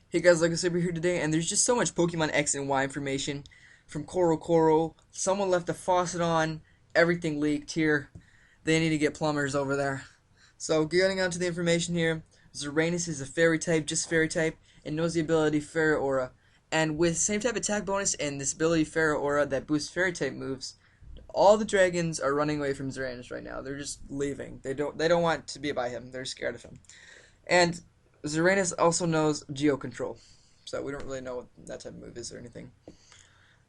Hey guys, Lego Saber here today, and there's just so much Pokemon X and Y information from Corocoro. Someone left the faucet on, everything leaked here. They need to get plumbers over there. So, getting on to the information here, Xeranis is a fairy type, just fairy type, and knows the ability Fairy Aura. And with same type attack bonus and this ability Fairy Aura that boosts fairy type moves, all the dragons are running away from Xeranis right now. They're just leaving. They don't want to be by him. They're scared of him. And Xeranis also knows Geo Control, so we don't really know what that type of move is or anything.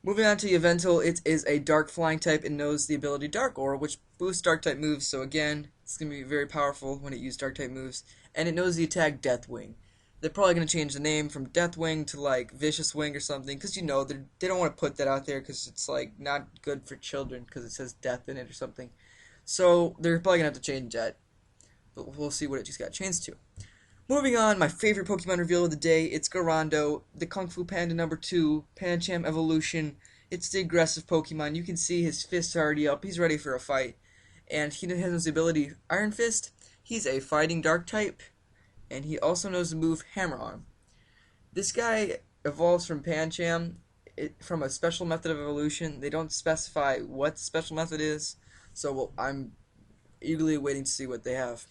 Moving on to Yveltal, it is a dark flying type and knows the ability Dark Aura, which boosts dark type moves, so again, it's going to be very powerful when it uses dark type moves. And it knows the attack Deathwing. They're probably going to change the name from Deathwing to like Vicious Wing or something, because they don't want to put that out there because it's like not good for children because it says death in it or something. So they're probably going to have to change that, but we'll see what it just got changed to. Moving on, my favorite Pokemon reveal of the day, it's Goondo, the Kung Fu Panda #2, Pancham Evolution. It's the aggressive Pokemon. You can see his fists are already up. He's ready for a fight. And he has his ability Iron Fist. He's a fighting dark type. And he also knows the move Hammer Arm. This guy evolves from Pancham from a special method of evolution. They don't specify what the special method is. So I'm eagerly waiting to see what they have.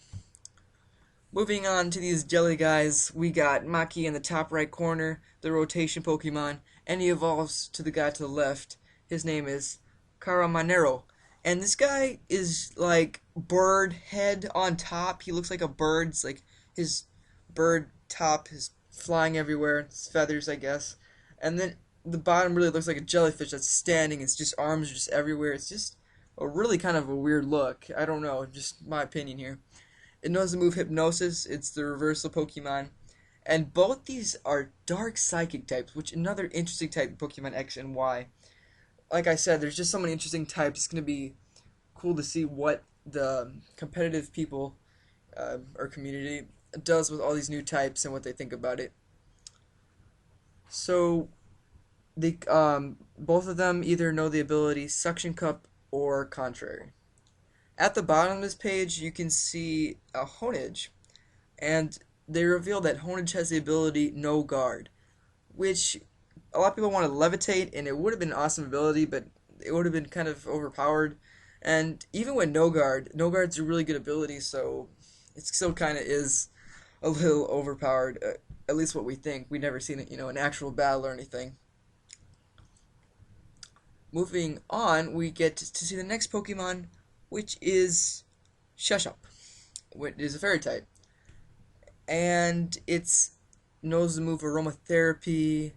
Moving on to these jelly guys, we got Maki in the top right corner, the rotation Pokemon, and he evolves to the guy to the left. His name is Caramanero. And this guy is like bird head on top. He looks like a bird. It's like his bird top is flying everywhere. It's feathers, I guess. And then the bottom really looks like a jellyfish that's standing. It's just arms just everywhere. It's just a really kind of a weird look. I don't know, just my opinion here. It knows the move Hypnosis. It's the reversal Pokemon. And both these are dark psychic types, which another interesting type of Pokemon X and Y. Like I said, there's just so many interesting types. It's going to be cool to see what the competitive people or community does with all these new types and what they think about it. So, both of them either know the ability Suction Cup or Contrary. At the bottom of this page, you can see a Honedge, and they reveal that Honedge has the ability No Guard, which a lot of people want to levitate, and it would have been an awesome ability, but it would have been kind of overpowered. And even with No Guard, No Guard's a really good ability, so it still kind of is a little overpowered, at least what we think. We've never seen it, in actual battle or anything. Moving on, we get to see the next Pokemon, which is Sheshup, which is a fairy type. And it's knows the move Aromatherapy,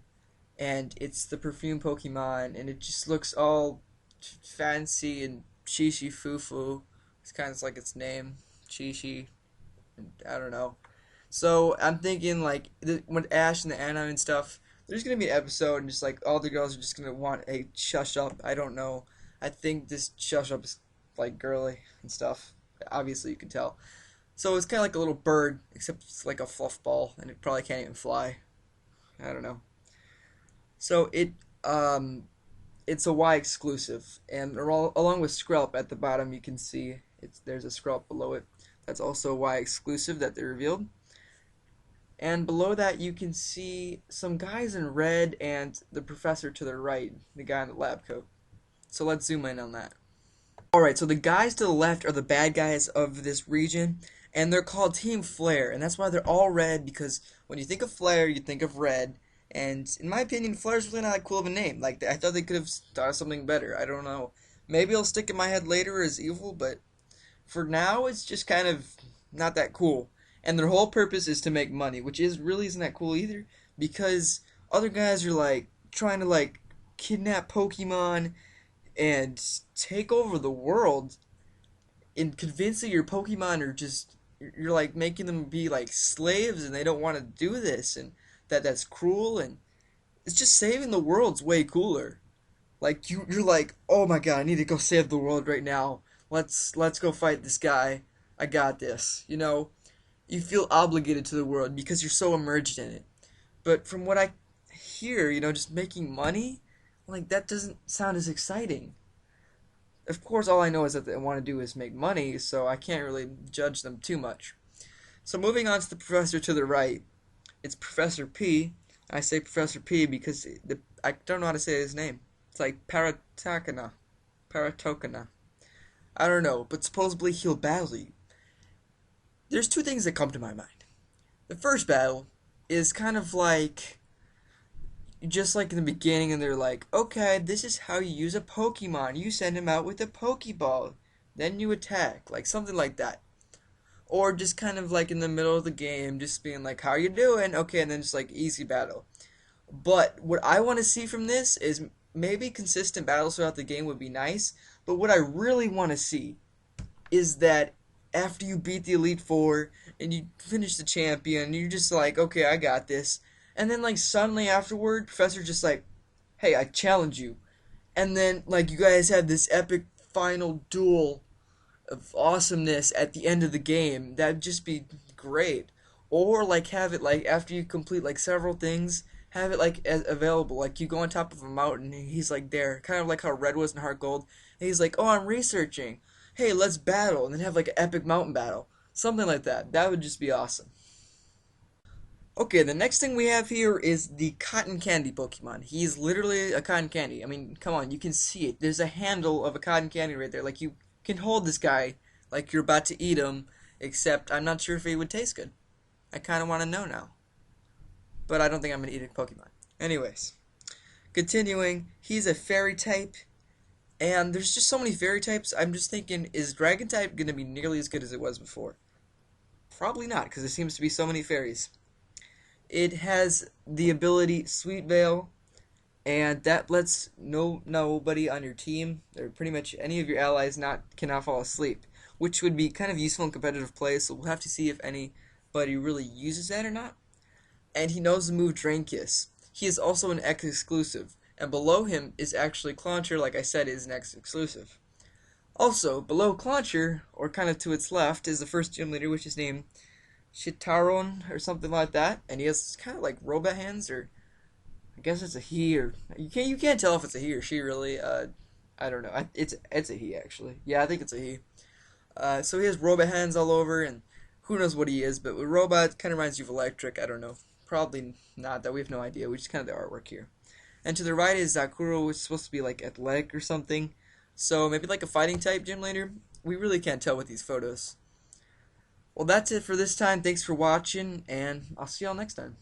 and it's the perfume Pokemon, and it just looks all fancy and chichi foo-foo. It's kind of like its name, Chichi. I don't know. So I'm thinking like with Ash and the Anna and stuff, there's gonna be an episode and just like all the girls are just gonna want a Sheshup. I don't know. I think this Sheshup is like girly and stuff. Obviously, you can tell. So it's kind of like a little bird, except it's like a fluff ball, and it probably can't even fly. I don't know. So it's a Y exclusive, and along with Skrelp at the bottom, you can see there's a Skrelp below it. That's also a Y exclusive that they revealed. And below that, you can see some guys in red and the professor to the right, the guy in the lab coat. So let's zoom in on that. Alright, so the guys to the left are the bad guys of this region, and they're called Team Flare, and that's why they're all red, because when you think of Flare, you think of red, and in my opinion, Flare's really not that cool of a name. Like, I thought they could have thought of something better. I don't know. Maybe it'll stick in my head later as evil, but for now, it's just kind of not that cool. And their whole purpose is to make money, which really isn't that cool either, because other guys are, like, trying to, like, kidnap Pokemon and take over the world and convincing your Pokemon are just you're like making them be like slaves and they don't want to do this and that's cruel and it's just saving the world's way cooler. Like you're like, oh my god, I need to go save the world right now. Let's go fight this guy. I got this. You feel obligated to the world because you're so immersed in it. But from what I hear, just making money, like that doesn't sound as exciting. Of course, all I know is that they want to do is make money, so I can't really judge them too much. So moving on to the professor to the right, it's Professor P, I say Professor P because I don't know how to say his name. It's like Paratokana. I don't know, but supposedly he'll battle you. There's two things that come to my mind. The first battle is kind of like just like in the beginning, and they're like, okay, this is how you use a Pokemon. You send him out with a Pokeball, then you attack, like something like that. Or just kind of like in the middle of the game, just being like, how you doing? Okay, and then just like easy battle. But what I want to see from this is maybe consistent battles throughout the game would be nice. But what I really want to see is that after you beat the Elite Four and you finish the champion, you're just like, okay, I got this. And then like suddenly afterward, Professor just like, hey, I challenge you. And then like you guys have this epic final duel of awesomeness at the end of the game. That'd just be great. Or like have it like after you complete like several things, have it like available. Like you go on top of a mountain and he's like there, kind of like how Red was in Heart Gold. And he's like, "Oh, I'm researching. Hey, let's battle." And then have like an epic mountain battle. Something like that. That would just be awesome. Okay, the next thing we have here is the cotton candy Pokemon. He's literally a cotton candy. I mean, come on, you can see it. There's a handle of a cotton candy right there. Like you can hold this guy like you're about to eat him, except I'm not sure if he would taste good. I kind of want to know now, but I don't think I'm going to eat a Pokemon. Anyways, continuing, he's a fairy type, and there's just so many fairy types. I'm just thinking, is Dragon type going to be nearly as good as it was before? Probably not, because there seems to be so many fairies. It has the ability Sweet Veil, and that lets nobody on your team, or pretty much any of your allies, cannot fall asleep, which would be kind of useful in competitive play. So we'll have to see if anybody really uses that or not. And he knows the move Drain Kiss. He is also an X exclusive, and below him is actually Clauncher. Like I said, is an X exclusive. Also, below Clauncher, or kind of to its left, is the first gym leader, which is named Shitaron or something like that, and he has kind of like robot hands, or I guess it's a he, or you can't tell if it's a he or she really. I don't know. It's a he actually. Yeah, I think it's a he. So he has robot hands all over, and who knows what he is, but with robot kind of reminds you of electric. I don't know. Probably not. That we have no idea. We just kind of the artwork here. And to the right is Zakuro, which is supposed to be like athletic or something. So maybe like a fighting type gym leader. We really can't tell with these photos. Well, that's it for this time. Thanks for watching, and I'll see y'all next time.